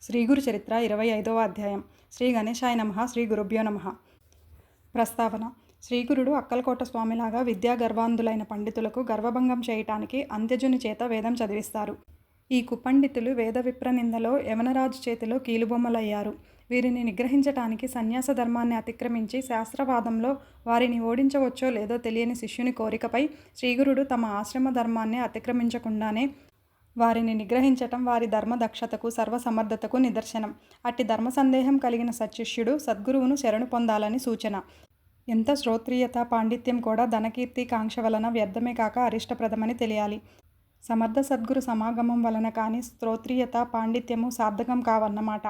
శ్రీగురు చరిత్ర 25వ అధ్యాయం. శ్రీ గణేశాయ నమః. శ్రీ గురుభ్యో నమః. ప్రస్తావన. శ్రీగురుడు అక్కలకోట స్వామిలాగా విద్యా గర్వాంధులైన పండితులకు గర్వభంగం చేయటానికి అంత్యజుని చేత వేదం చదివిస్తారు. ఈ కుపండితులు వేద విప్రనిందలో యవనరాజు చేతిలో కీలుబొమ్మలయ్యారు. వీరిని నిగ్రహించటానికి సన్యాస ధర్మాన్ని అతిక్రమించి శాస్త్రవాదంలో వారిని ఓడించవచ్చో లేదో తెలియని శిష్యుని కోరికపై శ్రీగురుడు తమ ఆశ్రమ ధర్మాన్ని అతిక్రమించకుండానే వారిని నిగ్రహించటం వారి ధర్మదక్షతకు సర్వసమర్థతకు నిదర్శనం. అట్టి ధర్మ సందేహం కలిగిన సత్శిష్యుడు సద్గురువును శరణు పొందాలని సూచన. ఎంత శ్రోత్రియత పాండిత్యం కూడా ధనకీర్తి కాంక్ష వలన వ్యర్థమే కాక అరిష్టప్రదమని తెలియాలి. సమర్థ సద్గురు సమాగమం వలన కానీ స్తోత్రియత పాండిత్యము సార్థకం కావన్నమాట.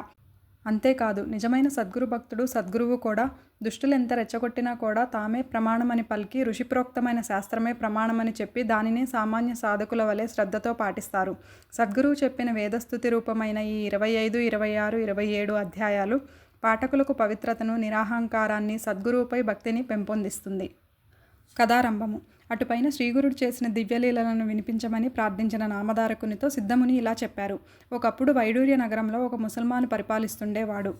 అంతేకాదు నిజమైన సద్గురు భక్తుడు సద్గురువు కూడా దుష్టులు ఎంత రెచ్చగొట్టినా కూడా తామే ప్రమాణమని పలికి ఋషిప్రోక్తమైన శాస్త్రమే ప్రమాణమని చెప్పి దానినే సామాన్య సాధకుల వలె శ్రద్ధతో పాటిస్తారు. సద్గురువు చెప్పిన వేదస్థుతి రూపమైన ఈ 25, 26, 27 అధ్యాయాలు పాఠకులకు పవిత్రతను, నిరాహంకారాన్ని, సద్గురువుపై భక్తిని పెంపొందిస్తుంది. కథారంభము. అటుపైన శ్రీగురుడు చేసిన దివ్యలీలలను వినిపించమని ప్రార్థించిన నామధారకునితో సిద్ధముని ఇలా చెప్పారు. ఒకప్పుడు వైడూర్య నగరంలో ఒక ముసల్మాను పరిపాలిస్తుండేవాడు.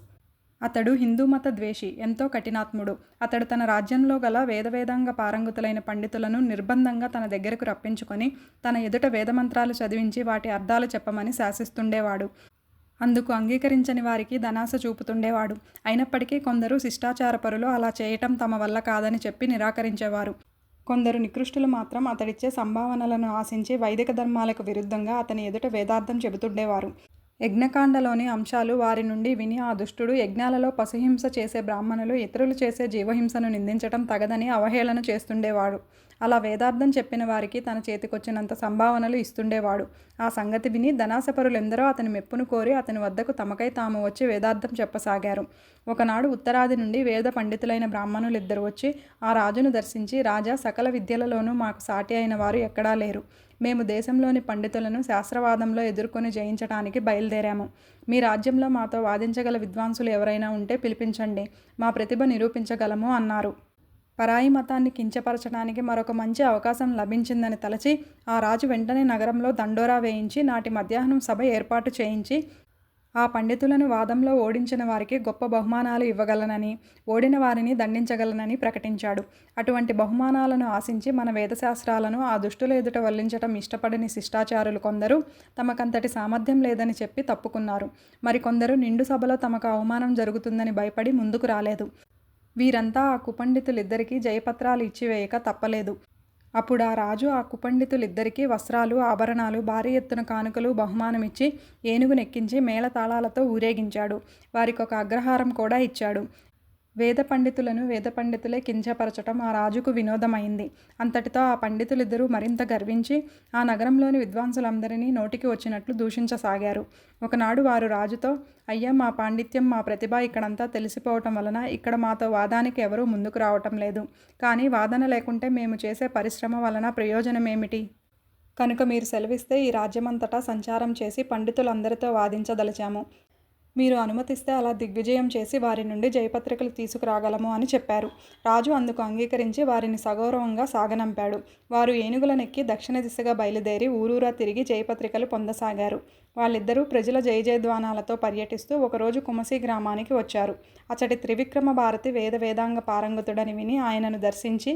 అతడు హిందూమత ద్వేషి, ఎంతో కఠినాత్ముడు. అతడు తన రాజ్యంలో గల వేదవేదాంగ పారంగుతులైన పండితులను నిర్బంధంగా తన దగ్గరకు రప్పించుకొని తన ఎదుట వేదమంత్రాలు చదివించి వాటి అర్థాలు చెప్పమని శాసిస్తుండేవాడు. అందుకు అంగీకరించని వారికి ధనాశ చూపుతుండేవాడు. అయినప్పటికీ కొందరు శిష్టాచారపరులు అలా చేయటం తమ వల్ల కాదని చెప్పి నిరాకరించేవారు. కొందరు నికృష్టులు మాత్రం అతడిచ్చే సంభావనలను ఆశించి వైదిక ధర్మాలకు విరుద్ధంగా అతని ఎదుట వేదార్థం చెబుతుండేవారు. యజ్ఞకాండలోని అంశాలు వారి నుండి విని ఆ దుష్టుడు యజ్ఞాలలో పశుహింస చేసే బ్రాహ్మణులు ఇతరులు చేసే జీవహింసను నిందించటం తగదని అవహేళన చేస్తుండేవాడు. అలా వేదార్థం చెప్పిన వారికి తన చేతికొచ్చినంత సంభావనలు ఇస్తుండేవాడు. ఆ సంగతి విని ధనాశపరులెందరో అతని మెప్పును కోరి అతని వద్దకు తమకై తాము వచ్చి వేదార్థం చెప్పసాగారు. ఒకనాడు ఉత్తరాది నుండి వేద పండితులైన బ్రాహ్మణులిద్దరు వచ్చి ఆ రాజును దర్శించి, రాజా, సకల విద్యలలోనూ మాకు సాటి అయిన వారు ఎక్కడా లేరు. మేము దేశంలోని పండితులను శాస్త్రవాదంలో ఎదుర్కొని జయించడానికి బయలుదేరాము. మీ రాజ్యంలో మాతో వాదించగల విద్వాంసులు ఎవరైనా ఉంటే పిలిపించండి, మా ప్రతిభ నిరూపించగలము అన్నారు. పరాయి మతాన్ని కించపరచడానికి మరొక మంచి అవకాశం లభించిందని తలచి ఆ రాజు వెంటనే నగరంలో దండోరా వేయించి నాటి మధ్యాహ్నం సభ ఏర్పాటు చేయించి ఆ పండితులను వాదంలో ఓడించిన వారికి గొప్ప బహుమానాలు ఇవ్వగలనని, ఓడిన వారిని దండించగలనని ప్రకటించాడు. అటువంటి బహుమానాలను ఆశించి మన వేదశాస్త్రాలను ఆ దుష్టుల ఎదుట వల్లించటం ఇష్టపడని శిష్టాచారులు కొందరు తమకంతటి సామర్థ్యం లేదని చెప్పి తప్పుకున్నారు. మరికొందరు నిండు సభలో తమకు అవమానం జరుగుతుందని భయపడి ముందుకు రాలేదు. వీరంతా ఆ కుపండితులిద్దరికీ జయపత్రాలు ఇచ్చివేయక తప్పలేదు. అప్పుడు ఆ రాజు ఆ కుపండితులిద్దరికీ వస్త్రాలు, ఆభరణాలు, భారీ ఎత్తున కానుకలు బహుమానమిచ్చి ఏనుగునెక్కించి మేళతాళాలతో ఊరేగించాడు. వారికొక అగ్రహారం కూడా ఇచ్చాడు. వేద పండితులే కించపరచటం ఆ రాజుకు వినోదమైంది. అంతటితో ఆ పండితులిద్దరూ మరింత గర్వించి ఆ నగరంలోని విద్వాంసులందరినీ నోటికి వచ్చినట్లు దూషించసాగారు. ఒకనాడు వారు రాజుతో, అయ్యా, మా పాండిత్యం, మా ప్రతిభ ఇక్కడంతా తెలిసిపోవటం వలన ఇక్కడ మాతో వాదానికి ఎవరూ ముందుకు రావటం లేదు. కానీ వాదన లేకుంటే మేము చేసే పరిశ్రమ వలన ప్రయోజనమేమిటి? కనుక మీరు సెలవిస్తే ఈ రాజ్యమంతటా సంచారం చేసి పండితులందరితో వాదించదలిచాము. మీరు అనుమతిస్తే అలా దిగ్విజయం చేసి వారి నుండి జయపత్రికలు తీసుకురాగలము అని చెప్పారు. రాజు అందుకు అంగీకరించి వారిని సగౌరవంగా సాగనంపాడు. వారు ఏనుగులనెక్కి దక్షిణ దిశగా బయలుదేరి ఊరూరా తిరిగి జయపత్రికలు పొందసాగారు. వాళ్ళిద్దరూ ప్రజల జయజయధ్వానాలతో పర్యటిస్తూ ఒకరోజు కుమసి గ్రామానికి వచ్చారు. అచ్చటి త్రివిక్రమ భారతి వేదాంగ పారంగతుడని విని ఆయనను దర్శించి,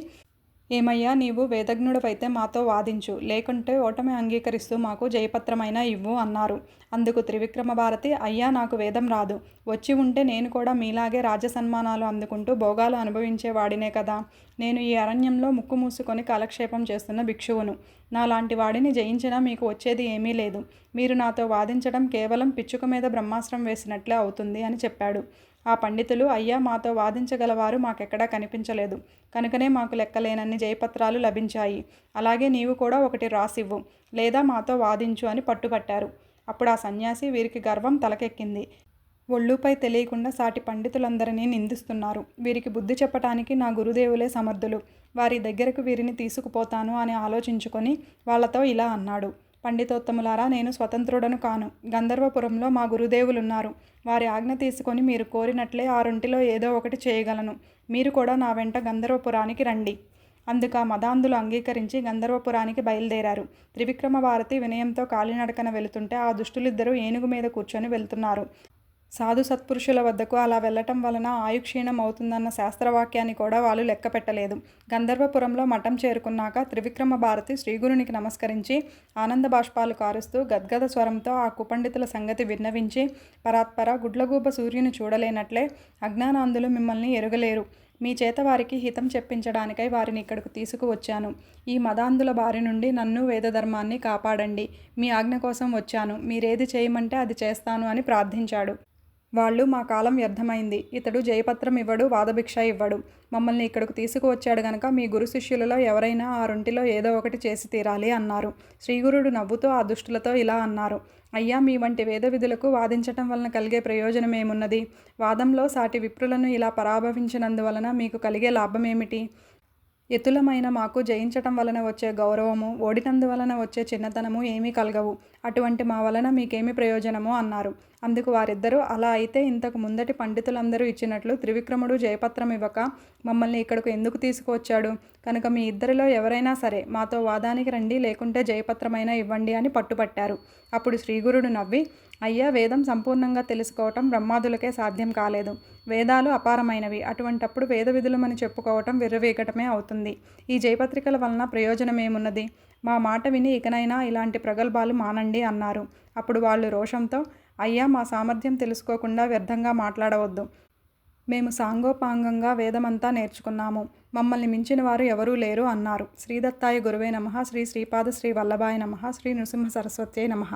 ఏమయ్యా, నీవు వేదజ్ఞుడవైతే మాతో వాదించు, లేకుంటే ఓటమి అంగీకరిస్తూ మాకు జయపత్రమైనా ఇవ్వు అన్నారు. అందుకు త్రివిక్రమ భారతి, అయ్యా, నాకు వేదం రాదు. వచ్చి ఉంటే నేను కూడా మీలాగే రాజసన్మానాలు అందుకుంటూ భోగాలు అనుభవించేవాడినే కదా. నేను ఈ అరణ్యంలో ముక్కు మూసుకొని కాలక్షేపం చేస్తున్న భిక్షువును. నాలాంటి వాడిని జయించినా మీకు వచ్చేది ఏమీ లేదు. మీరు నాతో వాదించడం కేవలం పిచ్చుక మీద బ్రహ్మాస్త్రం వేసినట్లే అవుతుంది అని చెప్పాడు. ఆ పండితులు, అయ్యా, మాతో వాదించగలవారు మాకెక్కడా కనిపించలేదు. కనుకనే మాకు లెక్కలేనన్ని జయపత్రాలు లభించాయి. అలాగే నీవు కూడా ఒకటి రాసివ్వు, లేదా మాతో వాదించు అని పట్టుపట్టారు. అప్పుడు ఆ సన్యాసి, వీరికి గర్వం తలకెక్కింది. ఒళ్ళుపై తెలియకుండా సాటి పండితులందరినీ నిందిస్తున్నారు. వీరికి బుద్ధి చెప్పటానికి నా గురుదేవులే సమర్థులు. వారి దగ్గరకు వీరిని తీసుకుపోతాను అని ఆలోచించుకొని వాళ్లతో ఇలా అన్నాడు. పండితోత్తములారా, నేను స్వతంత్రుడను కాను. గంధర్వపురంలో మా గురుదేవులున్నారు. వారి ఆజ్ఞ తీసుకొని మీరు కోరినట్లే ఆ రెంటిలో ఏదో ఒకటి చేయగలను. మీరు కూడా నా వెంట గంధర్వపురానికి రండి. అందుకు ఆ మదాంధులు అంగీకరించి గంధర్వపురానికి బయలుదేరారు. త్రివిక్రమ భారతి వినయంతో కాలినడకన వెళుతుంటే ఆ దుష్టులిద్దరూ ఏనుగు మీద కూర్చొని వెళ్తున్నారు. సాధు సత్పురుషుల వద్దకు అలా వెళ్లటం వలన ఆయుక్షీణం అవుతుందన్న శాస్త్రవాక్యాన్ని కూడా వాళ్ళు లెక్క పెట్టలేదు. గంధర్వపురంలో మఠం చేరుకున్నాక త్రివిక్రమ భారతి శ్రీగురునికి నమస్కరించి ఆనంద బాష్పాలు కారుస్తూ గద్గద స్వరంతో ఆ కుపండితుల సంగతి విన్నవించి, పరాత్పర, గుడ్లగూబ సూర్యుని చూడలేనట్లే అజ్ఞానాంధులు మిమ్మల్ని ఎరుగలేరు. మీ చేత వారికి హితం చెప్పించడానికై వారిని ఇక్కడకు తీసుకువచ్చాను. ఈ మదాంధుల బారి నుండి నన్ను, వేదధర్మాన్ని కాపాడండి. మీ ఆజ్ఞ కోసం వచ్చాను. మీరేది చేయమంటే అది చేస్తాను అని ప్రార్థించాడు. వాళ్ళు మా కాలం వ్యర్థమైంది. ఇతడు జయపత్రం ఇవ్వడు, వాదభిక్ష ఇవ్వడు. మమ్మల్ని ఇక్కడకు తీసుకువచ్చాడు గనక మీ గురు శిష్యులలో ఎవరైనా ఆ రెంటిలో ఏదో ఒకటి చేసి తీరాలి అన్నారు. శ్రీగురుడు నవ్వుతూ ఆ దుష్టులతో ఇలా అన్నారు. అయ్యా, మీ వంటి వేద విధులకు వాదించటం వలన కలిగే ప్రయోజనమేమున్నది? వాదంలో సాటి విప్రులను ఇలా పరాభవించినందువలన మీకు కలిగే లాభమేమిటి? ఎతులమైన మాకు జయించటం వలన వచ్చే గౌరవము, ఓడినందువలన వచ్చే చిన్నతనము ఏమీ కలగవు. అటువంటి మా వలన మీకేమి ప్రయోజనమో అన్నారు. అందుకు వారిద్దరూ, అలా అయితే ఇంతకు ముందటి పండితులందరూ ఇచ్చినట్లు త్రివిక్రముడు జయపత్రం ఇవ్వక మమ్మల్ని ఇక్కడకు ఎందుకు తీసుకువచ్చాడు? కనుక మీ ఇద్దరిలో ఎవరైనా సరే మాతో వాదానికి రండి, లేకుంటే జయపత్రమైనా ఇవ్వండి అని పట్టుపట్టారు. అప్పుడు శ్రీగురుడు నవ్వి, అయ్యా, వేదం సంపూర్ణంగా తెలుసుకోవటం బ్రహ్మాదులకే సాధ్యం కాలేదు. వేదాలు అపారమైనవి. అటువంటప్పుడు వేద విధులమని చెప్పుకోవటం విర్రవీగటమే అవుతుంది. ఈ జయపత్రికల వలన ప్రయోజనమేమున్నది? మా మాట విని ఇకనైనా ఇలాంటి ప్రగల్భాలు మానండి అన్నారు. అప్పుడు వాళ్ళు రోషంతో, అయ్యా, మా సామర్థ్యం తెలుసుకోకుండా వ్యర్థంగా మాట్లాడవద్దు. మేము సాంగోపాంగంగా వేదమంతా నేర్చుకున్నాము. మమ్మల్ని మించిన వారు ఎవరూ లేరు అన్నారు. శ్రీదత్తాయ గురువే నమః. శ్రీ శ్రీపాద శ్రీ వల్లభాయ నమః. శ్రీ నృసింహ సరస్వత్యై నమః.